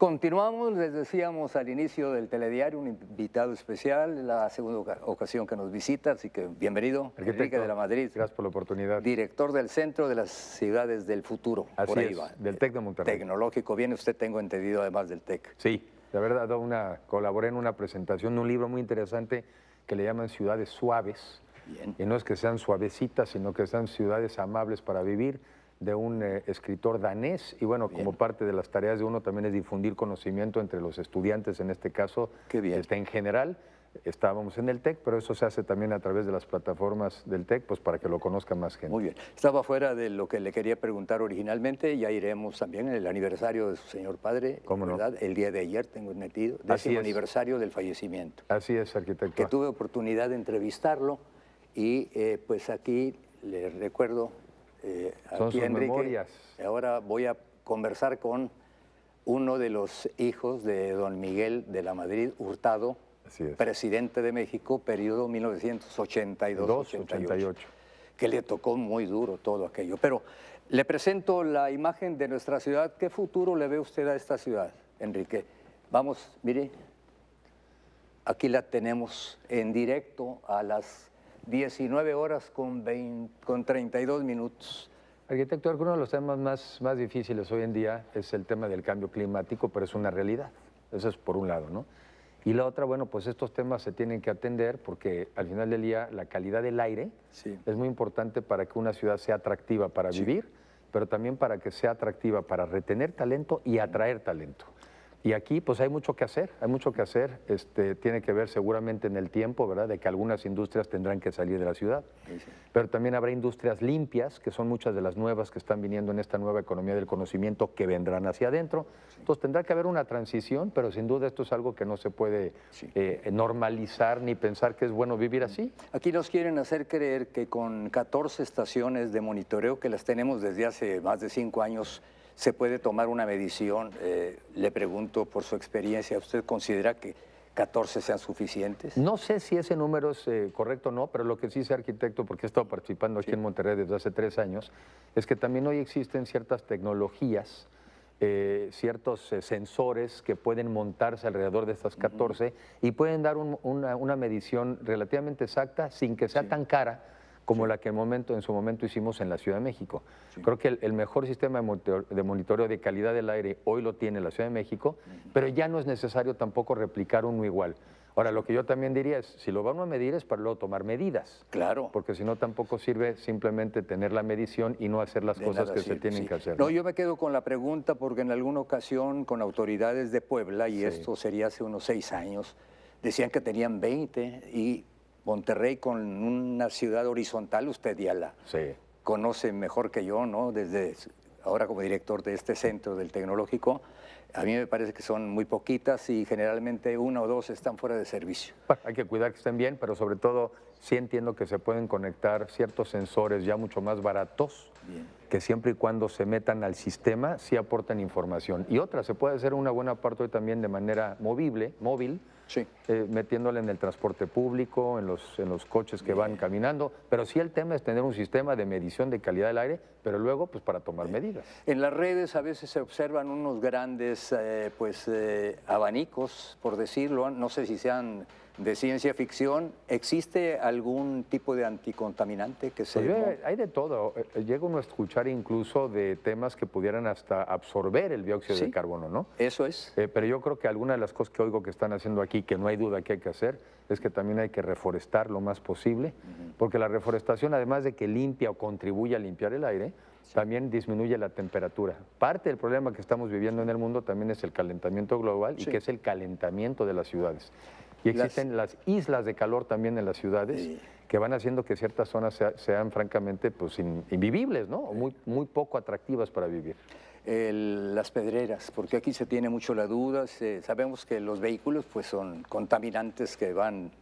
Continuamos, les decíamos al inicio del telediario, un invitado especial, la segunda ocasión que nos visita, así que bienvenido, Enrique de la Madrid. Gracias por la oportunidad. Director del Centro de las Ciudades del Futuro, Así por ahí es, va. del TEC de Monterrey. Tecnológico, viene usted, tengo entendido, además del TEC. Sí, la verdad colaboré en una presentación de un libro muy interesante que le llaman Ciudades Suaves. Bien. Y no es que sean suavecitas, sino que sean ciudades amables para vivir, de un escritor danés. Y bueno, Bien. como parte de las tareas de uno también es difundir conocimiento entre los estudiantes, en este caso, Qué bien. en general. Estábamos en el TEC, pero eso se hace también a través de las plataformas del TEC, pues para que lo conozca más gente. Muy bien. Estaba fuera de lo que le quería preguntar originalmente, ya iremos también en el aniversario de su señor padre, ¿Cómo no? ¿verdad? El día de ayer, tengo entendido, Así 10º es. aniversario del fallecimiento. Así es, arquitecto. Que tuve oportunidad de entrevistarlo y pues aquí le recuerdo Son aquí sus Enrique, memorias. ahora voy a conversar con uno de los hijos de don Miguel de la Madrid Hurtado, Así es. presidente de México, periodo 1982-88, que le tocó muy duro todo aquello. Pero le presento la imagen de nuestra ciudad. ¿Qué futuro le ve usted a esta ciudad, Enrique? Vamos, mire, aquí la tenemos en directo a las 19 horas con 32 minutos. Arquitecto, uno de los temas más difíciles hoy en día es el tema del cambio climático, pero es una realidad. Eso es por un lado, ¿no? Y la otra, bueno, pues estos temas se tienen que atender porque al final del día la calidad del aire es muy importante para que una ciudad sea atractiva para vivir, pero también para que sea atractiva para retener talento y atraer talento. Y aquí pues hay mucho que hacer, tiene que ver seguramente en el tiempo, ¿verdad?, de que algunas industrias tendrán que salir de la ciudad, pero también habrá industrias limpias, que son muchas de las nuevas que están viniendo en esta nueva economía del conocimiento que vendrán hacia adentro. Entonces tendrá que haber una transición, pero sin duda esto es algo que no se puede normalizar ni pensar que es bueno vivir así. Aquí nos quieren hacer creer que con 14 estaciones de monitoreo, que las tenemos desde hace más de 5 años, se puede tomar una medición. Le pregunto por su experiencia, ¿usted considera que 14 sean suficientes? No sé si ese número es correcto o no, pero lo que sí sé, arquitecto, porque he estado participando aquí en Monterrey desde hace 3 años, es que también hoy existen ciertas tecnologías, ciertos sensores que pueden montarse alrededor de estas 14 y pueden dar una medición relativamente exacta sin que sea tan cara como la que en su momento hicimos en la Ciudad de México. Creo que el mejor sistema de monitoreo de calidad del aire hoy lo tiene la Ciudad de México, pero ya no es necesario tampoco replicar uno igual. Ahora, lo que yo también diría es, si lo van a medir es para luego tomar medidas. Claro. Porque si no, tampoco sirve simplemente tener la medición y no hacer las cosas que se tienen que hacer. No, yo me quedo con la pregunta porque en alguna ocasión con autoridades de Puebla, y esto sería hace unos 6 años, decían que tenían 20 y Monterrey con una ciudad horizontal, usted ya la conoce mejor que yo, ¿no? Desde ahora como director de este centro del tecnológico, a mí me parece que son muy poquitas y generalmente 1 o 2 están fuera de servicio. Bueno, hay que cuidar que estén bien, pero sobre todo sí entiendo que se pueden conectar ciertos sensores ya mucho más baratos, que siempre y cuando se metan al sistema sí aportan información. Y otra, se puede hacer una buena parte hoy también de manera móvil, metiéndole en el transporte público, en los coches que van caminando, pero sí el tema es tener un sistema de medición de calidad del aire, pero luego pues para tomar medidas. En las redes a veces se observan unos grandes abanicos, por decirlo, no sé si sean de ciencia ficción. ¿Existe algún tipo de anticontaminante que se...? Pues hay de todo. Llega uno a escuchar incluso de temas que pudieran hasta absorber el dióxido de carbono, ¿no? Eso es. Pero yo creo que alguna de las cosas que oigo que están haciendo aquí, que no hay duda que hay que hacer, es que también hay que reforestar lo más posible, porque la reforestación, además de que limpia o contribuye a limpiar el aire, también disminuye la temperatura. Parte del problema que estamos viviendo en el mundo también es el calentamiento global y que es el calentamiento de las ciudades. Y existen las islas de calor también en las ciudades que van haciendo que ciertas zonas sean francamente pues, invivibles, ¿no? O muy poco atractivas para vivir. Las pedreras, porque aquí se tiene mucho la duda. Sabemos que los vehículos pues, son contaminantes que van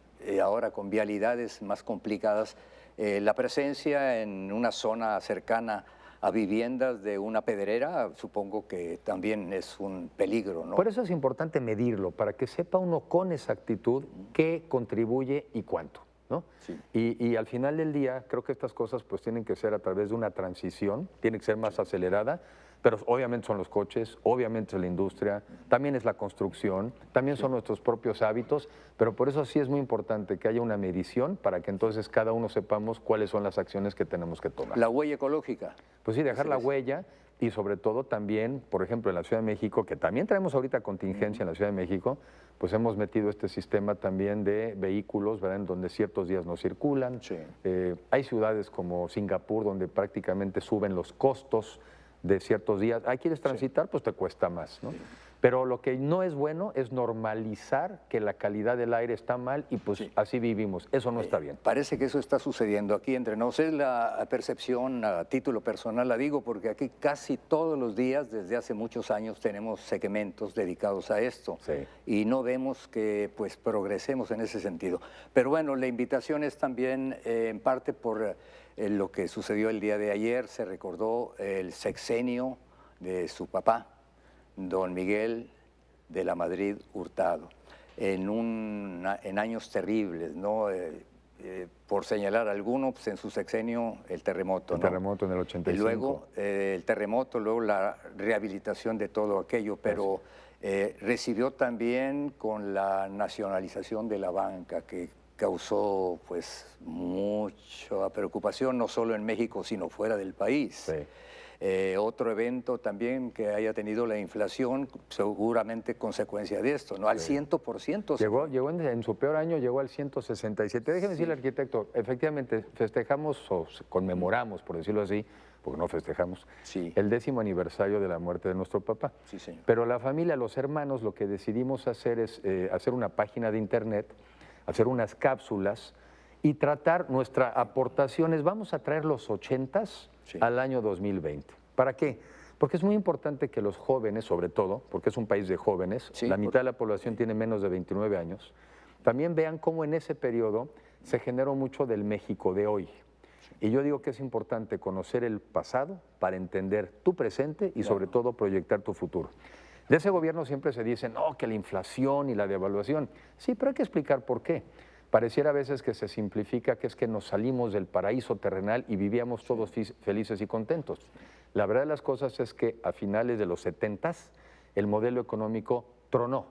ahora con vialidades más complicadas. La presencia en una zona cercana a viviendas de una pedrera, supongo que también es un peligro, ¿no? Por eso es importante medirlo, para que sepa uno con exactitud qué contribuye y cuánto, ¿no? Y al final del día, creo que estas cosas pues tienen que ser a través de una transición, tiene que ser más acelerada, pero obviamente son los coches, obviamente es la industria, también es la construcción, también son nuestros propios hábitos, pero por eso sí es muy importante que haya una medición para que entonces cada uno sepamos cuáles son las acciones que tenemos que tomar. La huella ecológica. Pues sí, dejar la huella y sobre todo también, por ejemplo, en la Ciudad de México, que también traemos ahorita contingencia en la Ciudad de México, pues hemos metido este sistema también de vehículos, ¿verdad?, en donde ciertos días no circulan. Sí. Hay ciudades como Singapur donde prácticamente suben los costos de ciertos días. Ahí quieres transitar, pues te cuesta más, ¿no? Sí. Pero lo que no es bueno es normalizar que la calidad del aire está mal y pues así vivimos. Eso no está bien. Parece que eso está sucediendo aquí entre nosotros. Es la percepción a título personal, la digo, porque aquí casi todos los días, desde hace muchos años, tenemos segmentos dedicados a esto. Sí. Y no vemos que pues progresemos en ese sentido. Pero bueno, la invitación es también en parte por lo que sucedió el día de ayer. Se recordó el sexenio de su papá, don Miguel de la Madrid Hurtado, en años terribles, ¿no? Por señalar alguno, pues en su sexenio el terremoto. El terremoto en el 85. Y luego el terremoto, luego la rehabilitación de todo aquello, pero recibió también con la nacionalización de la banca, que causó pues mucha preocupación, no solo en México, sino fuera del país. Sí. Otro evento también que haya tenido la inflación, seguramente consecuencia de esto, ¿no? Al 100%. Llegó en su peor año, llegó al 167. Déjeme decirle, arquitecto, efectivamente festejamos o conmemoramos, por decirlo así, porque no festejamos, el 10º aniversario de la muerte de nuestro papá. Sí, señor. Pero la familia, los hermanos, lo que decidimos hacer es hacer una página de internet, hacer unas cápsulas y tratar nuestras aportaciones. Vamos a traer los 80s al año 2020. ¿Para qué? Porque es muy importante que los jóvenes, sobre todo, porque es un país de jóvenes, la mitad de la población tiene menos de 29 años, también vean cómo en ese periodo se generó mucho del México de hoy. Y yo digo que es importante conocer el pasado para entender tu presente y sobre todo proyectar tu futuro. De ese gobierno siempre se dice, no, que la inflación y la devaluación. Sí, pero hay que explicar por qué. Pareciera a veces que se simplifica que es que nos salimos del paraíso terrenal y vivíamos todos felices y contentos. La verdad de las cosas es que a finales de los 70s el modelo económico tronó.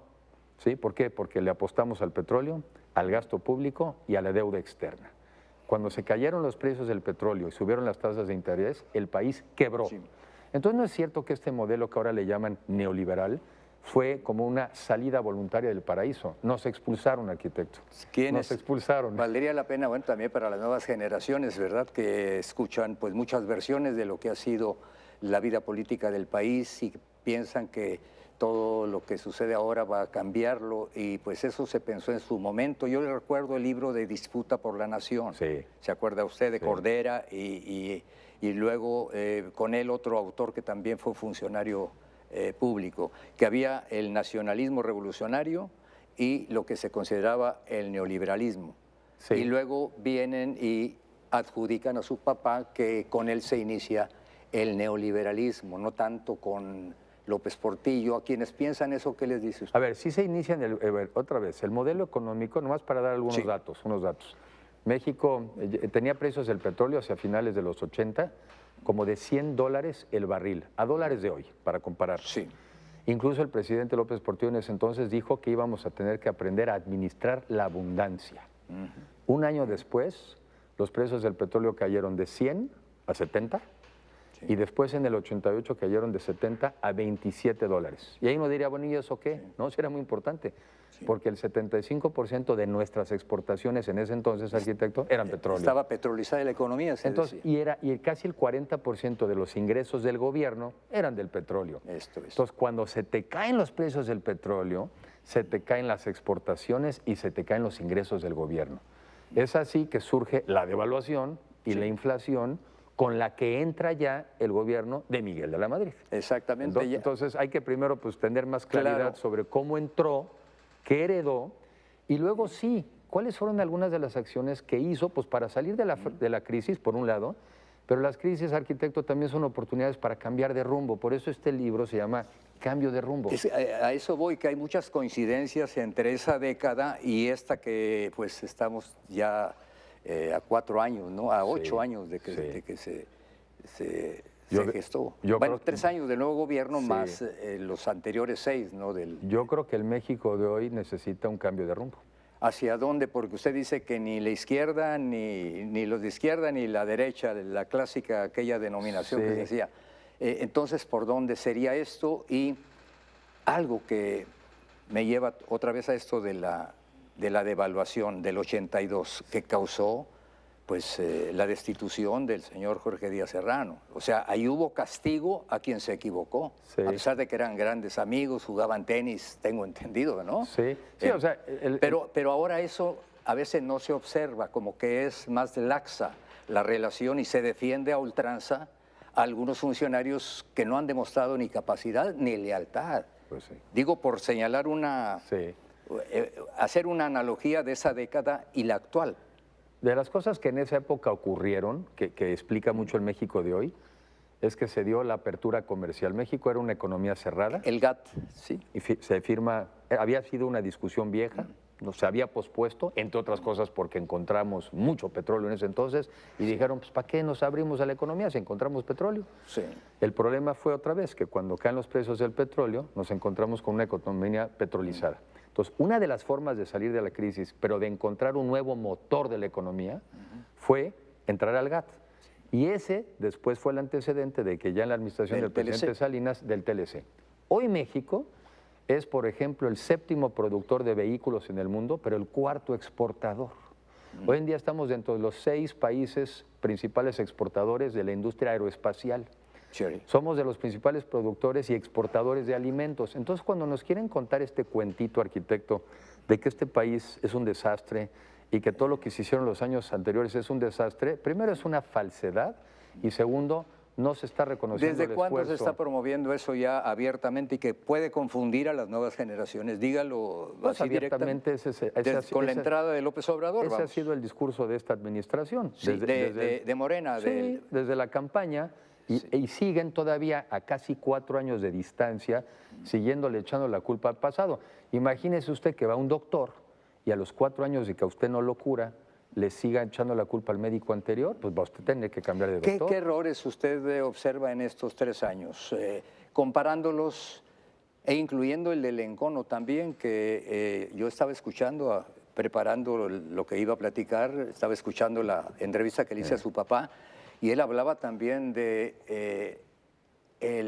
¿Sí? ¿Por qué? Porque le apostamos al petróleo, al gasto público y a la deuda externa. Cuando se cayeron los precios del petróleo y subieron las tasas de interés, el país quebró. Sí. Entonces no es cierto que este modelo que ahora le llaman neoliberal fue como una salida voluntaria del paraíso. Nos expulsaron, arquitecto. ¿Quiénes? Nos expulsaron. Valdría la pena, bueno, también para las nuevas generaciones, ¿verdad?, que escuchan pues muchas versiones de lo que ha sido la vida política del país y piensan que todo lo que sucede ahora va a cambiarlo, y pues eso se pensó en su momento. Yo le recuerdo el libro de Disputa por la Nación. Sí. ¿Se acuerda usted de Cordera? Y luego con él otro autor que también fue funcionario público, que había el nacionalismo revolucionario y lo que se consideraba el neoliberalismo. Sí. Y luego vienen y adjudican a su papá que con él se inicia el neoliberalismo, no tanto con López Portillo. A quienes piensan eso, ¿qué les dice usted? A ver, sí se inicia otra vez, el modelo económico, nomás para dar algunos datos, unos datos. México tenía precios del petróleo hacia finales de los 80 como de $100 el barril, a dólares de hoy, para comparar. Sí. Incluso el presidente López Portillo en ese entonces dijo que íbamos a tener que aprender a administrar la abundancia. Un año después, los precios del petróleo cayeron de 100 a 70, y después en el 88 cayeron de 70 a $27. Y ahí uno diría, bueno, ¿y eso qué? No, sí era muy importante, porque el 75% de nuestras exportaciones en ese entonces, arquitecto, eran petróleo. Estaba petrolizada la economía, se entonces, decía. Y casi el 40% de los ingresos del gobierno eran del petróleo. Entonces, cuando se te caen los precios del petróleo, se te caen las exportaciones y se te caen los ingresos del gobierno. Es así que surge la devaluación y la inflación, con la que entra ya el gobierno de Miguel de la Madrid. Exactamente. Entonces hay que primero pues tener más claridad sobre cómo entró, qué heredó, y luego sí, cuáles fueron algunas de las acciones que hizo pues para salir de la crisis, por un lado, pero las crisis, arquitecto, también son oportunidades para cambiar de rumbo. Por eso este libro se llama Cambio de Rumbo. A eso voy, que hay muchas coincidencias entre esa década y esta que pues estamos ya a 4 años, ¿no? A 8 años de que, se gestó. Yo bueno, creo 3 años del nuevo gobierno sí. más los anteriores 6, ¿no? Yo creo que el México de hoy necesita un cambio de rumbo. ¿Hacia dónde? Porque usted dice que ni la izquierda, ni los de izquierda, ni la derecha, la clásica, aquella denominación Sí. que se decía. Entonces, ¿por dónde sería esto? Y algo que me lleva otra vez a esto de la devaluación del 82, que causó pues la destitución del señor Jorge Díaz Serrano. O sea, ahí hubo castigo a quien se equivocó, Sí. a pesar de que eran grandes amigos, jugaban tenis, tengo entendido, ¿no? Sí, sí, o sea... Pero ahora eso a veces no se observa, como que es más laxa la relación y se defiende a ultranza a algunos funcionarios que no han demostrado ni capacidad ni lealtad. Pues sí. Digo, por señalar Sí. hacer una analogía de esa década y la actual. De las cosas que en esa época ocurrieron, que explica mucho el México de hoy, es que se dio la apertura comercial. México era una economía cerrada. El GATT, sí. Y se firma, había sido una discusión vieja, no se había pospuesto, entre otras cosas porque encontramos mucho petróleo en ese entonces, y dijeron, pues ¿para qué nos abrimos a la economía si encontramos petróleo? Sí. El problema fue otra vez que cuando caen los precios del petróleo, nos encontramos con una economía petrolizada. Entonces, una de las formas de salir de la crisis, pero de encontrar un nuevo motor de la economía, fue entrar al GATT. Y ese después fue el antecedente de que ya en la administración del presidente Salinas, del TLC. Hoy México es, por ejemplo, el 7º productor de vehículos en el mundo, pero el 4º exportador. Hoy en día estamos dentro de los 6 países principales exportadores de la industria aeroespacial. Sure. Somos de los principales productores y exportadores de alimentos. Entonces, cuando nos quieren contar este cuentito, arquitecto, de que este país es un desastre y que todo lo que se hicieron los años anteriores es un desastre, primero es una falsedad y segundo, no se está reconociendo ¿Desde el cuándo esfuerzo. se está promoviendo eso ya abiertamente y que puede confundir a las nuevas generaciones? Dígalo Pues así abiertamente con la entrada de López Obrador. Ese ha sido el discurso de esta administración. Sí, de Morena. Sí, desde la campaña. Y siguen todavía a casi 4 años de distancia, siguiéndole echando la culpa al pasado. Imagínese usted que va a un doctor y a los 4 años de que a usted no lo cura, le siga echando la culpa al médico anterior, pues va a usted tener que cambiar de doctor. ¿Qué errores usted observa en estos 3 años? Comparándolos e incluyendo el del Encono también, que yo estaba escuchando, preparando lo que iba a platicar, estaba escuchando la entrevista que le hice a su papá, y él hablaba también de,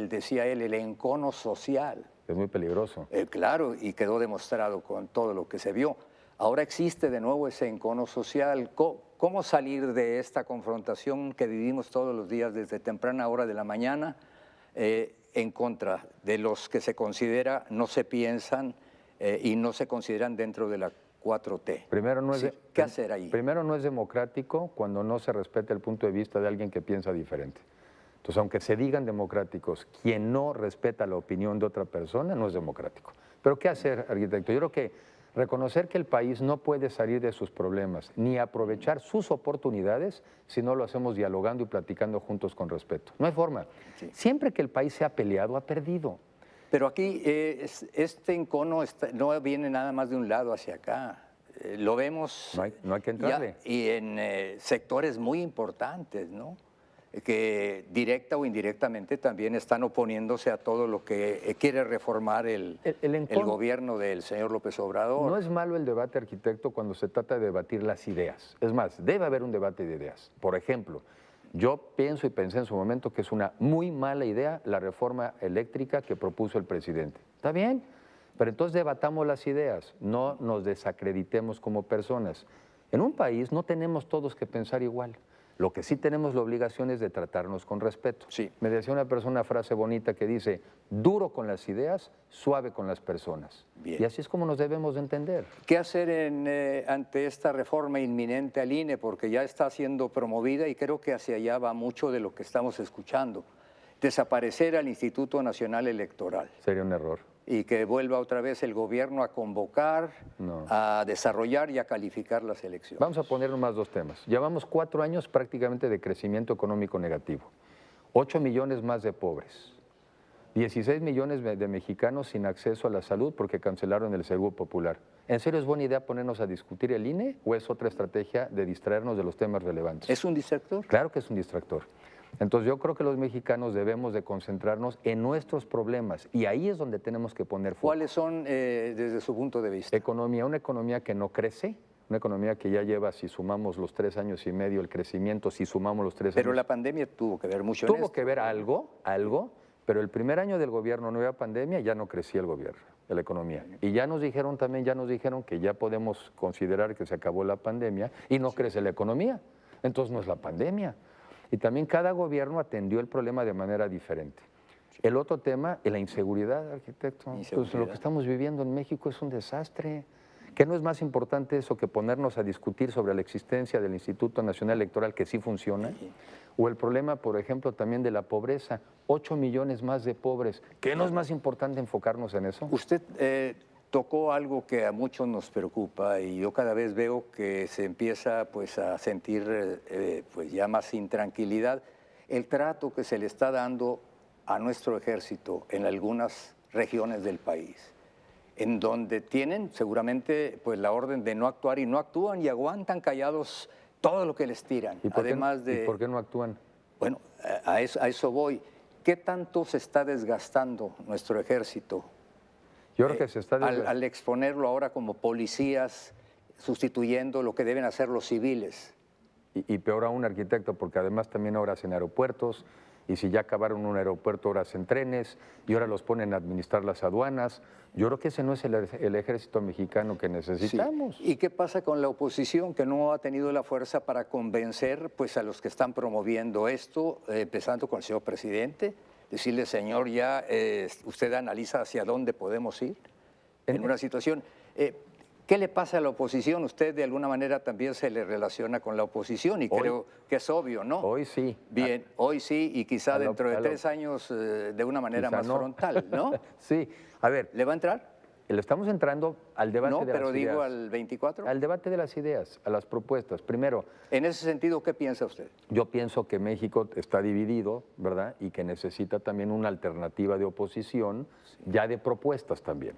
decía él, el encono social. Es muy peligroso. Claro, y quedó demostrado con todo lo que se vio. Ahora existe de nuevo ese encono social. ¿Cómo salir de esta confrontación que vivimos todos los días desde temprana hora de la mañana en contra de los que se considera, no se piensan y no se consideran dentro de la 4T? Primero no es ¿Qué hacer ahí? Primero, no es democrático cuando no se respeta el punto de vista de alguien que piensa diferente. Entonces, aunque se digan democráticos, quien no respeta la opinión de otra persona no es democrático. Pero ¿qué hacer, arquitecto? Yo creo que reconocer que el país no puede salir de sus problemas ni aprovechar sus oportunidades si no lo hacemos dialogando y platicando juntos con respeto. No hay forma. Sí. Siempre que el país se ha peleado, ha perdido. Pero aquí este encono no viene nada más de un lado hacia acá. Lo vemos no hay que entrarle. Y en sectores muy importantes, ¿no? Que directa o indirectamente también están oponiéndose a todo lo que quiere reformar el gobierno del señor López Obrador. No es malo el debate, arquitecto, cuando se trata de debatir las ideas. Es más, debe haber un debate de ideas. Por ejemplo, yo pienso y pensé en su momento que es una muy mala idea la reforma eléctrica que propuso el presidente. ¿Está bien? Pero entonces debatamos las ideas, no nos desacreditemos como personas. En un país no tenemos todos que pensar igual. Lo que sí tenemos la obligación es de tratarnos con respeto. Sí. Me decía una persona una frase bonita que dice, duro con las ideas, suave con las personas. Bien. Y así es como nos debemos de entender. ¿Qué hacer ante esta reforma inminente al INE? Porque ya está siendo promovida y creo que hacia allá va mucho de lo que estamos escuchando. Desaparecer al Instituto Nacional Electoral. Sería un error. Y que vuelva otra vez el gobierno a convocar, a desarrollar y a calificar las elecciones. Vamos a poner más 2 temas. Llevamos 4 años prácticamente de crecimiento económico negativo. 8 millones más de pobres. 16 millones de mexicanos sin acceso a la salud porque cancelaron el Seguro Popular. ¿En serio es buena idea ponernos a discutir el INE o es otra estrategia de distraernos de los temas relevantes? ¿Es un distractor? Claro que es un distractor. Entonces yo creo que los mexicanos debemos de concentrarnos en nuestros problemas y ahí es donde tenemos que poner foco. ¿Cuáles son desde su punto de vista? Economía, una economía que no crece, una economía que ya lleva, si sumamos los 3 años y medio, el crecimiento, si sumamos los 3 años. Pero la pandemia tuvo que ver mucho en esto. Tuvo que ver algo, pero el primer año del gobierno no había pandemia, ya no crecía el gobierno, la economía. Y ya nos dijeron que ya podemos considerar que se acabó la pandemia y no crece la economía. Entonces no es la pandemia. Y también cada gobierno atendió el problema de manera diferente. El otro tema es la inseguridad, arquitecto. Pues lo que estamos viviendo en México es un desastre. ¿Qué no es más importante eso que ponernos a discutir sobre la existencia del Instituto Nacional Electoral, que sí funciona? O el problema, por ejemplo, también de la pobreza. 8 millones más de pobres. ¿Qué no es más importante enfocarnos en eso? Usted tocó algo que a muchos nos preocupa y yo cada vez veo que se empieza pues, a sentir pues, ya más intranquilidad. El trato que se le está dando a nuestro ejército en algunas regiones del país, en donde tienen seguramente pues, la orden de no actuar y no actúan y aguantan callados todo lo que les tiran. ¿Y por qué no actúan? Bueno, a eso voy. ¿Qué tanto se está desgastando nuestro ejército? Yo creo que se está al exponerlo ahora como policías, sustituyendo lo que deben hacer los civiles. Y peor aún, arquitecto, porque además también ahora hacen aeropuertos, y si ya acabaron un aeropuerto, ahora hacen trenes, y ahora los ponen a administrar las aduanas. Yo creo que ese no es el ejército mexicano que necesitamos. Sí. ¿Y qué pasa con la oposición, que no ha tenido la fuerza para convencer pues, a los que están promoviendo esto, empezando con el señor presidente? Decirle, señor, ya usted analiza hacia dónde podemos ir en una situación. ¿Qué le pasa a la oposición? Usted de alguna manera también se le relaciona con la oposición y creo que es obvio, ¿no? Hoy sí. Bien, hoy sí y quizá dentro de 3 años de una manera más frontal, ¿no? Sí, a ver. ¿Le va a entrar? Le estamos entrando al debate de las ideas. No, pero digo al 24. Al debate de las ideas, a las propuestas. Primero. En ese sentido, ¿qué piensa usted? Yo pienso que México está dividido, ¿verdad? Y que necesita también una alternativa de oposición, ya de propuestas también.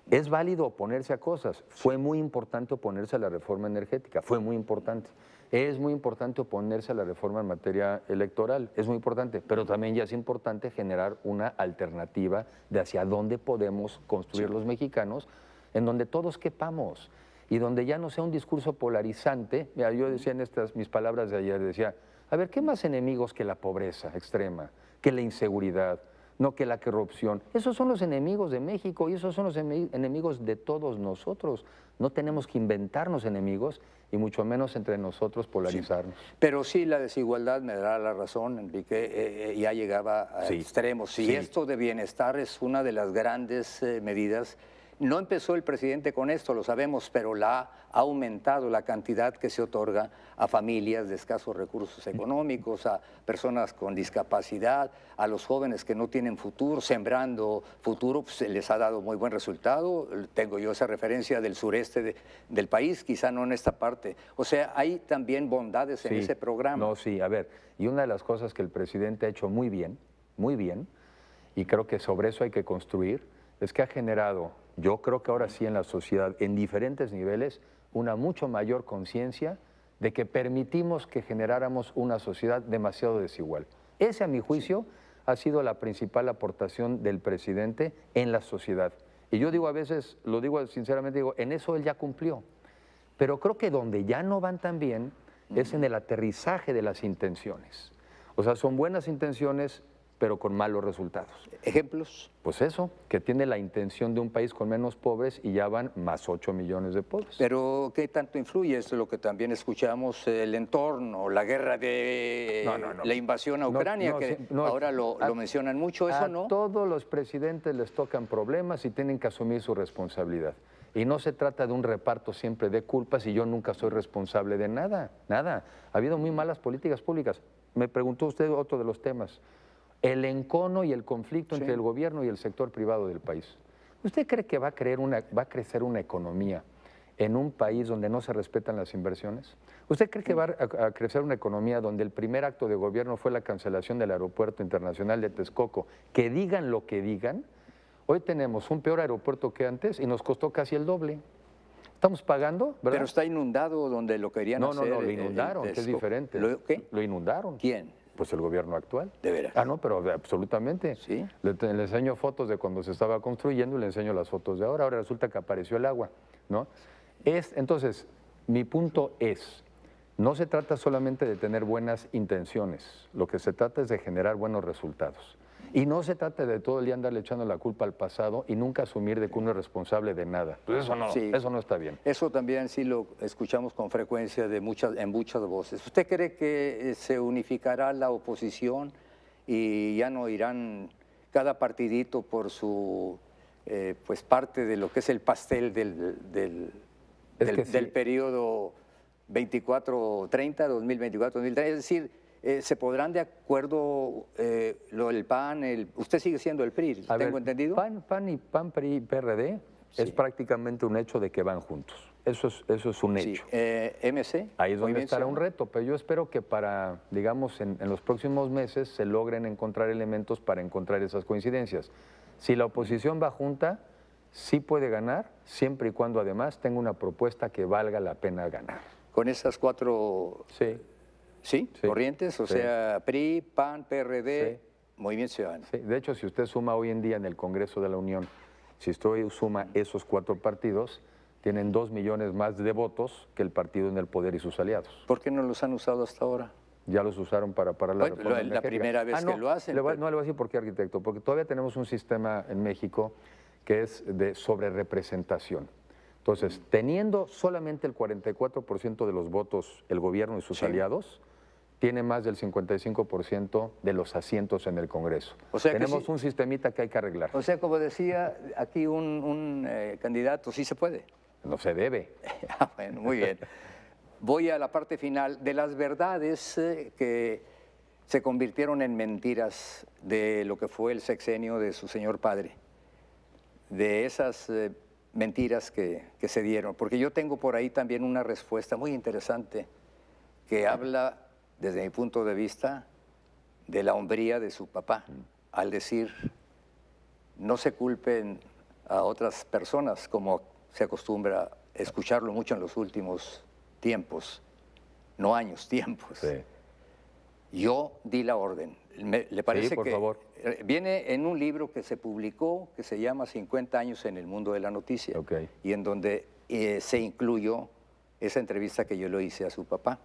Es válido oponerse a cosas. Fue muy importante oponerse a la reforma energética, fue muy importante. Es muy importante oponerse a la reforma en materia electoral, es muy importante, pero también ya es importante generar una alternativa de hacia dónde podemos construir los mexicanos, en donde todos quepamos y donde ya no sea un discurso polarizante. Mira, yo decía en mis palabras de ayer, decía, a ver, ¿qué más enemigos que la pobreza extrema, que la inseguridad? No que la corrupción. Esos son los enemigos de México y esos son los enemigos de todos nosotros. No tenemos que inventarnos enemigos y mucho menos entre nosotros polarizarnos. Sí. Pero sí, la desigualdad, me dará la razón, Enrique, ya llegaba a extremos. Sí, esto de bienestar es una de las grandes medidas. No empezó el presidente con esto, lo sabemos, pero ha aumentado la cantidad que se otorga a familias de escasos recursos económicos, a personas con discapacidad, a los jóvenes que no tienen futuro, sembrando futuro, pues les ha dado muy buen resultado. Tengo yo esa referencia del sureste del país, quizá no en esta parte. O sea, hay también bondades en ese programa. No, sí, a ver, y una de las cosas que el presidente ha hecho muy bien, y creo que sobre eso hay que construir, es que ha generado, yo creo que ahora sí en la sociedad, en diferentes niveles, una mucho mayor conciencia de que permitimos que generáramos una sociedad demasiado desigual. Ese, a mi juicio, ha sido la principal aportación del presidente en la sociedad. Y yo digo a veces, lo digo sinceramente, digo, en eso él ya cumplió. Pero creo que donde ya no van tan bien es en el aterrizaje de las intenciones. O sea, son buenas intenciones, pero con malos resultados. ¿Ejemplos? Pues eso, que tiene la intención de un país con menos pobres y ya van más 8 millones de pobres. Pero ¿qué tanto influye? Esto es lo que también escuchamos, el entorno, la guerra de la invasión a Ucrania, ahora lo mencionan mucho, ¿eso no? A todos los presidentes les tocan problemas y tienen que asumir su responsabilidad. Y no se trata de un reparto siempre de culpas y yo nunca soy responsable de nada, nada. Ha habido muy malas políticas públicas. Me preguntó usted otro de los temas. El encono y el conflicto entre el gobierno y el sector privado del país. ¿Usted cree que va a crecer una economía en un país donde no se respetan las inversiones? ¿Usted cree que va a crecer una economía donde el primer acto de gobierno fue la cancelación del aeropuerto internacional de Texcoco? Que digan lo que digan, hoy tenemos un peor aeropuerto que antes y nos costó casi el doble. Estamos pagando, ¿verdad? Pero está inundado donde lo querían hacer. No, lo inundaron, que es diferente. ¿Qué? Lo inundaron. ¿Quién? Pues el gobierno actual. ¿De veras? Ah, no, pero absolutamente. ¿Sí? Le enseño fotos de cuando se estaba construyendo y le enseño las fotos de ahora. Ahora resulta que apareció el agua, ¿no? Entonces, mi punto es, no se trata solamente de tener buenas intenciones, lo que se trata es de generar buenos resultados. Y no se trata de todo el día andarle echando la culpa al pasado y nunca asumir de que uno es responsable de nada. Pues eso no está bien. Eso también sí lo escuchamos con frecuencia en muchas voces. ¿Usted cree que se unificará la oposición y ya no irán cada partidito por su pues parte de lo que es el pastel del periodo 24-30, 2024-2030? Es decir, ¿se podrán de acuerdo el PAN? Usted sigue siendo el PRI, tengo entendido. PAN, PRI y PRD es prácticamente un hecho de que van juntos. Eso es un hecho. MC. Ahí es donde estará un reto, pero yo espero que digamos, en los próximos meses se logren encontrar elementos para encontrar esas coincidencias. Si la oposición va junta, sí puede ganar, siempre y cuando además tenga una propuesta que valga la pena ganar. Con esas cuatro... Sí, corrientes, o sea, PRI, PAN, PRD, Movimiento Ciudadano. Sí, de hecho, si usted suma hoy en día en el Congreso de la Unión, si usted suma esos 4 partidos, tienen 2 millones más de votos que el partido en el poder y sus aliados. ¿Por qué no los han usado hasta ahora? Ya los usaron para la reforma energética. La primera vez que lo hacen. No le voy a decir por qué, arquitecto, porque todavía tenemos un sistema en México que es de sobrerepresentación. Entonces, teniendo solamente el 44% de los votos el gobierno y sus aliados, tiene más del 55% de los asientos en el Congreso. O sea, tenemos un sistemita que hay que arreglar. O sea, como decía aquí un candidato, sí se puede. No se debe. Bueno, muy bien. Voy a la parte final de las verdades que se convirtieron en mentiras de lo que fue el sexenio de su señor padre. De esas mentiras que se dieron. Porque yo tengo por ahí también una respuesta muy interesante que habla, desde mi punto de vista, de la hombría de su papá, al decir, no se culpen a otras personas, como se acostumbra escucharlo mucho en los últimos tiempos, no años, tiempos. Sí. Yo di la orden. ¿Le parece sí, por favor. Viene en un libro que se publicó, que se llama 50 años en el mundo de la noticia, y en donde se incluyó esa entrevista que yo le hice a su papá,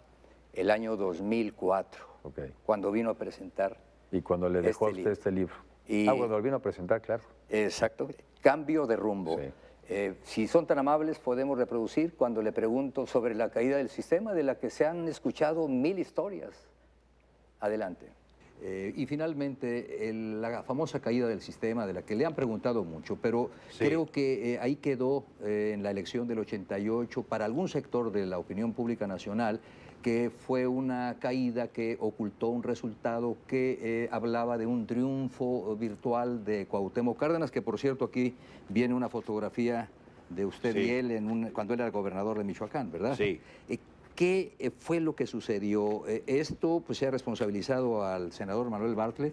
el año 2004, cuando vino a presentar. Y cuando le dejó a usted este libro. Cuando lo vino a presentar, claro. Exacto, Cambio de rumbo. Sí. Si son tan amables, podemos reproducir cuando le pregunto sobre la caída del sistema, de la que se han escuchado 1000 historias. Adelante. Y finalmente, la famosa caída del sistema, de la que le han preguntado mucho, pero creo que ahí quedó en la elección del 88 para algún sector de la opinión pública nacional, que fue una caída que ocultó un resultado que hablaba de un triunfo virtual de Cuauhtémoc Cárdenas, que por cierto aquí viene una fotografía de usted y él cuando él era gobernador de Michoacán, ¿verdad? Sí. ¿Qué fue lo que sucedió? Esto pues se ha responsabilizado al senador Manuel Bartlett,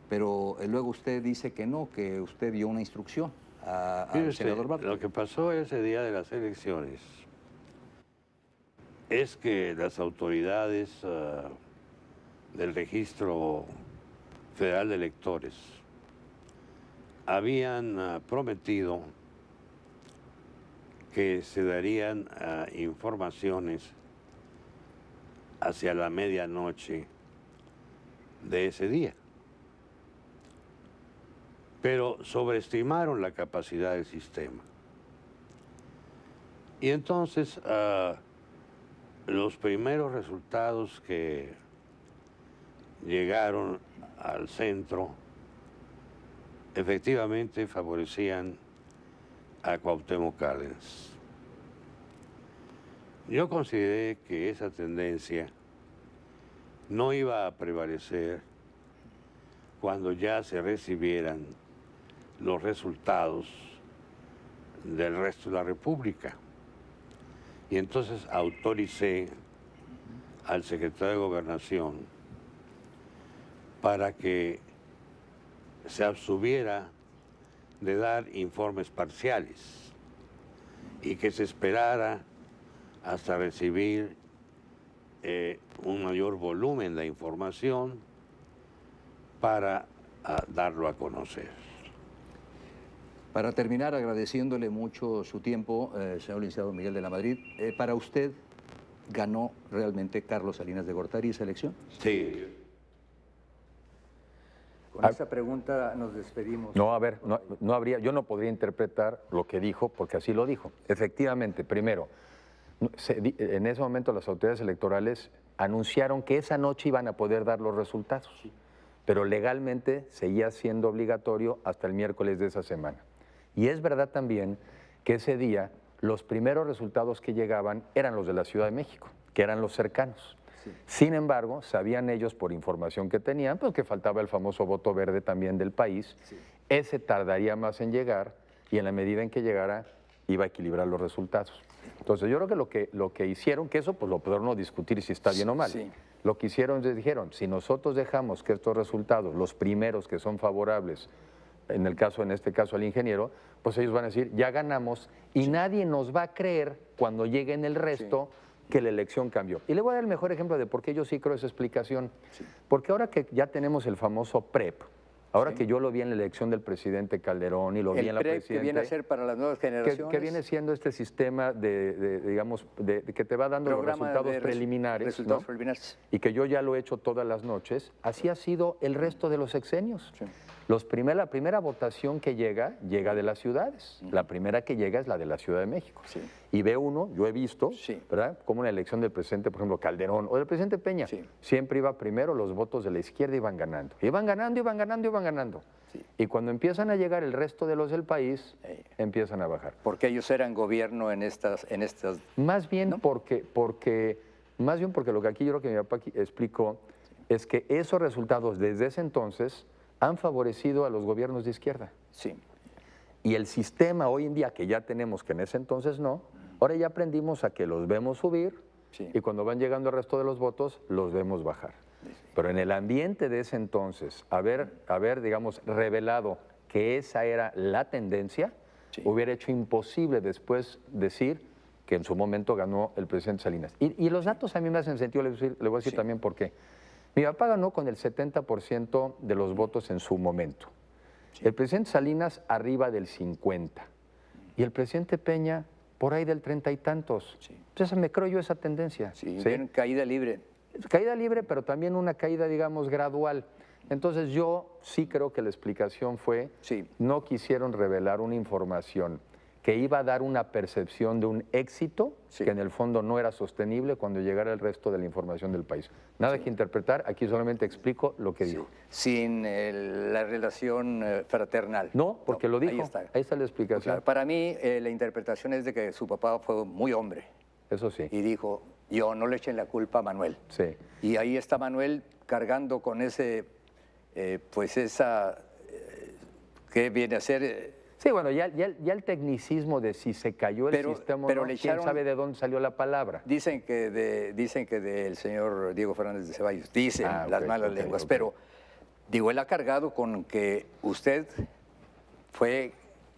pero luego usted dice que no, que usted dio una instrucción al senador Bartlett. Lo que pasó ese día de las elecciones es que las autoridades del Registro Federal de Electores habían prometido que se darían informaciones hacia la medianoche de ese día. Pero sobreestimaron la capacidad del sistema. Y entonces los primeros resultados que llegaron al centro efectivamente favorecían a Cuauhtémoc Cárdenas. Yo consideré que esa tendencia no iba a prevalecer cuando ya se recibieran los resultados del resto de la República. Y entonces autoricé al secretario de Gobernación para que se abstuviera de dar informes parciales y que se esperara hasta recibir un mayor volumen de información para darlo a conocer. Para terminar, agradeciéndole mucho su tiempo, señor licenciado Miguel de la Madrid, para usted, ¿ganó realmente Carlos Salinas de Gortari esa elección? Sí. Con esa pregunta nos despedimos. No, a ver, no habría, yo no podría interpretar lo que dijo porque así lo dijo. Efectivamente, primero, en ese momento las autoridades electorales anunciaron que esa noche iban a poder dar los resultados, pero legalmente seguía siendo obligatorio hasta el miércoles de esa semana. Y es verdad también que ese día los primeros resultados que llegaban eran los de la Ciudad de México, que eran los cercanos. Sí. Sin embargo, sabían ellos por información que tenían, pues que faltaba el famoso voto verde también del país. Sí. Ese tardaría más en llegar y en la medida en que llegara iba a equilibrar los resultados. Entonces yo creo que lo que hicieron, que eso pues lo podrán discutir si está bien o mal. Sí. Lo que hicieron, les dijeron, si nosotros dejamos que estos resultados, los primeros que son favorables, en este caso al ingeniero, pues ellos van a decir, ya ganamos y nadie nos va a creer cuando llegue en el resto que la elección cambió. Y le voy a dar el mejor ejemplo de por qué yo sí creo esa explicación. Porque ahora que ya tenemos el famoso PREP, ahora que yo lo vi en la elección del presidente Calderón y lo vi en la presidencia. Que viene a ser para las nuevas generaciones. Que viene siendo este sistema digamos, que te va dando los resultados preliminares. Preliminares. Y que yo ya lo he hecho todas las noches. Así ha sido el resto de los sexenios. Sí. La primera votación que llega de las ciudades. La primera que llega es la de la Ciudad de México. Sí. Y ve uno, yo he visto, ¿verdad?, como una elección del presidente, por ejemplo, Calderón o del presidente Peña, siempre iba primero, los votos de la izquierda iban ganando. Iban ganando. Sí. Y cuando empiezan a llegar el resto de los del país, empiezan a bajar. Porque ellos eran gobierno en estas... Más bien, ¿no? porque lo que aquí yo creo que mi papá explicó es que esos resultados desde ese entonces han favorecido a los gobiernos de izquierda. Sí. Y el sistema hoy en día que ya tenemos, que en ese entonces no, ahora ya aprendimos a que los vemos subir y cuando van llegando el resto de los votos, los vemos bajar. Sí. Pero en el ambiente de ese entonces, haber digamos, revelado que esa era la tendencia, hubiera hecho imposible después decir que en su momento ganó el presidente Salinas. Y los datos a mí me hacen sentido, le voy a decir también por qué. Mi papá ganó con el 70% de los votos en su momento. Sí. El presidente Salinas arriba del 50%. Y el presidente Peña por ahí del 30 y tantos. Sí. Entonces me creo yo esa tendencia. Sí, ¿sí? Caída libre. Caída libre, pero también una caída, digamos, gradual. Entonces yo sí creo que la explicación fue, no quisieron revelar una información que iba a dar una percepción de un éxito que en el fondo no era sostenible cuando llegara el resto de la información del país. Nada que interpretar, aquí solamente explico lo que dijo. Sin la relación fraternal. No, porque lo dijo, ahí está la explicación. Claro, para mí la interpretación es de que su papá fue muy hombre. Eso sí. Y dijo, yo no le echen la culpa a Manuel. Sí. Y ahí está Manuel cargando con ese, ¿qué viene a ser? Sí, bueno, ya el tecnicismo de si se cayó el sistema o no, quién sabe de dónde salió la palabra. Dicen que del señor Diego Fernández de Ceballos, dicen las malas lenguas, pero digo, él ha cargado con que usted fue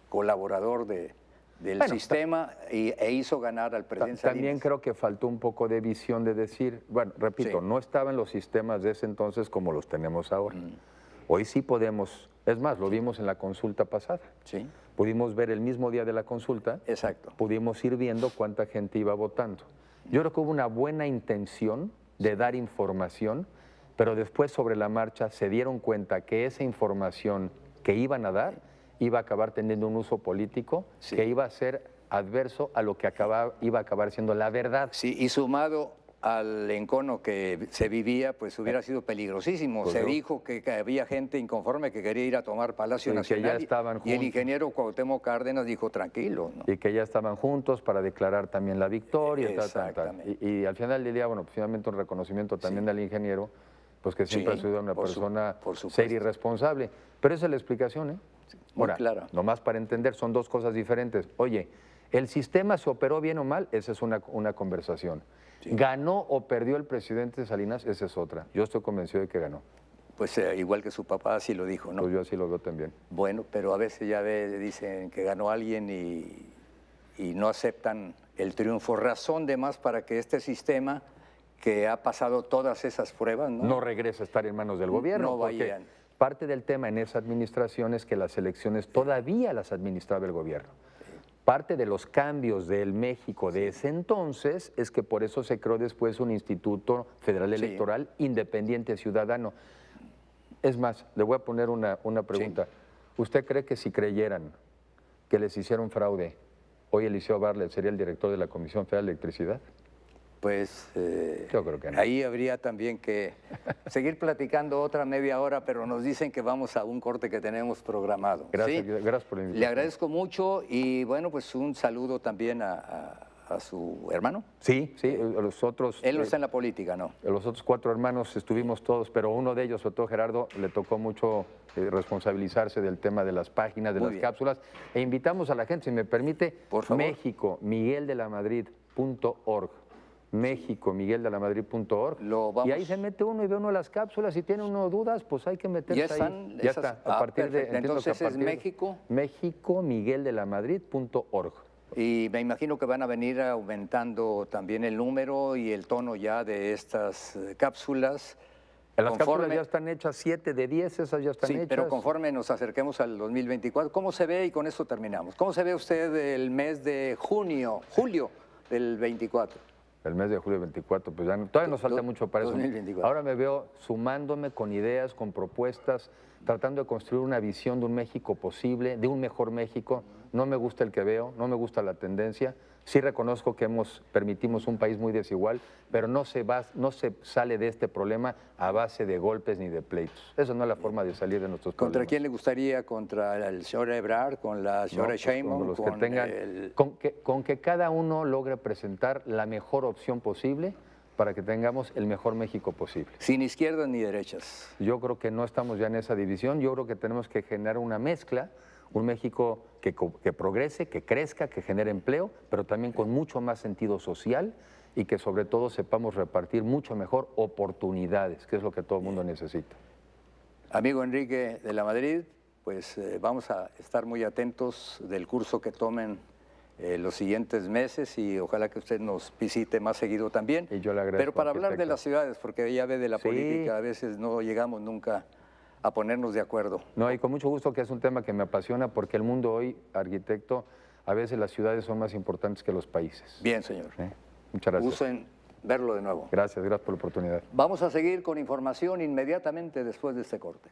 colaborador del sistema e hizo ganar al presidente Salinas. También creo que faltó un poco de visión de decir, bueno, repito, no estaban los sistemas de ese entonces como los tenemos ahora. Hoy sí podemos, es más, lo vimos en la consulta pasada. Sí. Pudimos ver el mismo día de la consulta. Exacto. Pudimos ir viendo cuánta gente iba votando. Yo creo que hubo una buena intención de dar información, pero después sobre la marcha se dieron cuenta que esa información que iban a dar iba a acabar teniendo un uso político que iba a ser adverso a lo que iba a acabar siendo la verdad. Sí, y sumado al encono que se vivía, pues hubiera sido peligrosísimo. Pues se dijo que había gente inconforme que quería ir a tomar Palacio Nacional. Que ya estaban juntos. Y el ingeniero Cuauhtémoc Cárdenas dijo, tranquilo, ¿no? Y que ya estaban juntos para declarar también la victoria. Y al final del día, bueno, pues, finalmente un reconocimiento también del ingeniero, pues que siempre ha sido una persona seria y responsable. Pero esa es la explicación, ¿eh? Muy clara. Nomás para entender, son dos cosas diferentes. Oye, ¿el sistema se operó bien o mal? Esa es una conversación. Sí. ¿Ganó o perdió el presidente Salinas? Esa es otra. Yo estoy convencido de que ganó. Pues igual que su papá así lo dijo, ¿no? Pues yo así lo veo también. Bueno, pero a veces ya dicen que ganó alguien y no aceptan el triunfo. Razón de más para que este sistema que ha pasado todas esas pruebas, ¿no? No regrese a estar en manos del gobierno. No vayan. Parte del tema en esa administración es que las elecciones todavía las administraba el gobierno. Parte de los cambios del México de ese entonces es que por eso se creó después un Instituto Federal Electoral independiente ciudadano. Es más, le voy a poner una pregunta. ¿Usted cree que si creyeran que les hicieron fraude, hoy Eliseo Barlet sería el director de la Comisión Federal de Electricidad? Pues yo creo que no. Ahí habría también que seguir platicando otra media hora, pero nos dicen que vamos a un corte que tenemos programado. Gracias, gracias por la invitación. Le agradezco mucho y bueno, pues un saludo también a su hermano. Sí, los otros... Él no está en la política, ¿no? Los otros 4 hermanos estuvimos todos, pero uno de ellos, sobre todo Gerardo, le tocó mucho responsabilizarse del tema de las páginas, de las cápsulas. E invitamos a la gente, si me permite, por favor. México, migueldelamadrid.org. México, migueldelamadrid.org. Y ahí se mete uno y ve uno las cápsulas. Si tiene uno dudas, pues hay que meterse ahí. Ya está. A partir de, entonces es México. México, migueldelamadrid.org. Y me imagino que van a venir aumentando también el número y el tono ya de estas cápsulas. Las cápsulas ya están hechas, 7 de 10, esas ya están hechas. Sí, pero conforme nos acerquemos al 2024, ¿cómo se ve? Y con eso terminamos. ¿Cómo se ve usted el mes de julio del 24? El mes de julio 24, pues ya todavía nos falta mucho para 2024. Eso. Ahora me veo sumándome con ideas, con propuestas, tratando de construir una visión de un México posible, de un mejor México. No me gusta el que veo, no me gusta la tendencia. Sí reconozco que permitimos un país muy desigual, pero no se sale de este problema a base de golpes ni de pleitos. Esa no es la forma de salir de nuestros problemas. ¿Contra quién le gustaría? ¿Contra el señor Ebrard? ¿Con la señora Sheinbaum? Con que cada uno logre presentar la mejor opción posible para que tengamos el mejor México posible. Sin izquierdas ni derechas. Yo creo que no estamos ya en esa división. Yo creo que tenemos que generar una mezcla, un México que progrese, que crezca, que genere empleo, pero también con mucho más sentido social y que sobre todo sepamos repartir mucho mejor oportunidades, que es lo que todo el mundo necesita. Amigo Enrique de la Madrid, pues vamos a estar muy atentos del curso que tomen los siguientes meses y ojalá que usted nos visite más seguido también. Y yo le agradezco. Pero para hablar de las ciudades, porque ya ve de la política, a veces no llegamos nunca a ponernos de acuerdo. No, y con mucho gusto, que es un tema que me apasiona, porque el mundo hoy, arquitecto, a veces las ciudades son más importantes que los países. Bien, señor. Muchas gracias. Gusto en verlo de nuevo. Gracias por la oportunidad. Vamos a seguir con información inmediatamente después de este corte.